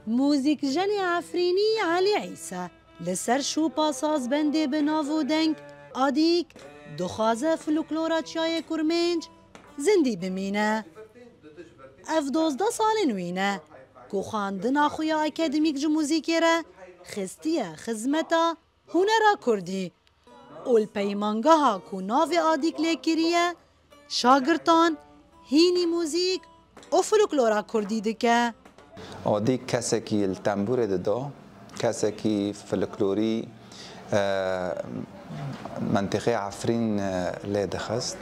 موزیک جن عفرینی علی عیسی لسر شوپا ساز بنده بناو دنگ آدیک دخوازه فلکلورا چای کرمنج زندی بمینه. اف 12 سال نوینه که خواندنا خویا اکادمیک جو موزیکی را خستیه خزمتا هنرا کردی. اول پیمانگاها که ناو آدیک لیکریه شاگرتان هینی موزیک و فلکلورا کردی دکه. آدیک کسی که التنبور دادا، کسی که فلکلوری منطقه عفرین لیده خست.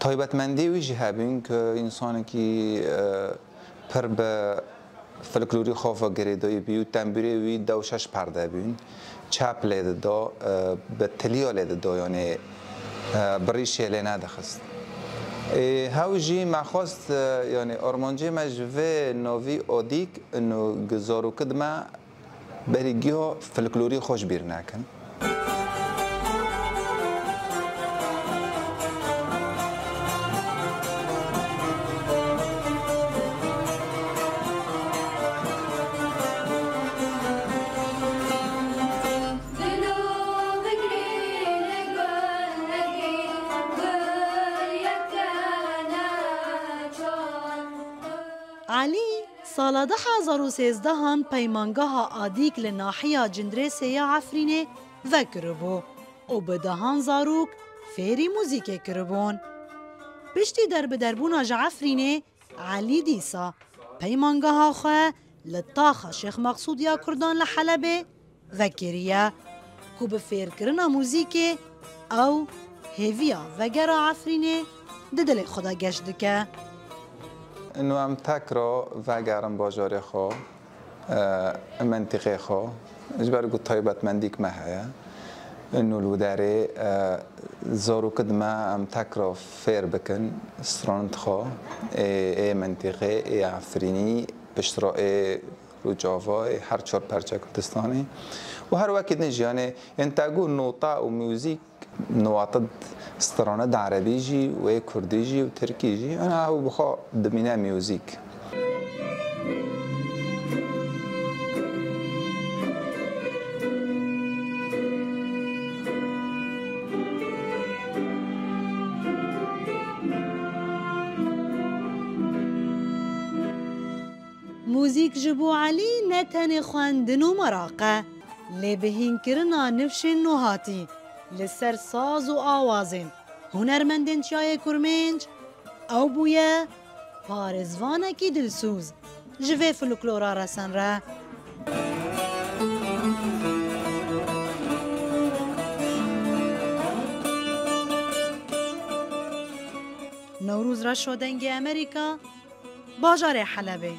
تایبەتمەندی ویژی هەبوین کە ئینسانێکی پڕ بە فلکلۆری خۆفە گەرێدۆی بی و تەمبورێ وی 6 پەردە بووین چاپ لێ دەدا بە تلیۆ لێ دەدا یانێ بڕیشێ لێ نادەخست هەوژی مەخواست یانێ ئۆرمانجێمە ji vê navî odîk û gizarokid me berîgiya فلکلۆری خۆش bîr nakin. علی سال 2013 هان پیمانگاه آدیک لناحیه جندرسه یا عفرینه وکربو و بدهان زاروک فیری موزیک کربون. پشتی دربونا جعفرینه علی دیسا پیمانگاه خواه لطاخ شیخ مقصود یا کردان لحلبه وکریه که بفیر کرنا موزیک او هیویا وگرا عفرینه ددل خدا گشت که انو ام تکرا و گرم باجاری خو منطقه خو اجبر گو تایبەتمەندیک ما هەیە انو لوداره زارو کد ما ام تکرا فیر بکن استراند خو ای منطقه ای عفرینی بشترا ای رو جاوا هر 4 پرچه کردستانی و هر وقت نجیانه انتاگو نوتا و موزیک نواتد استراند عربی جی و کردی جی و ترکی جی انا او بخوا دمینه میوزیک. موزیک جبو علی نتن خواندن و مراقه لبهین کرنا نفشن نوهاتی لسر ساز و آوازن هنرمندن چای کرمنج او بویا پارزوانه کی دلسوز جوه فلکلورا رسن را نوروز را شدنگ امریکا باجار حلبه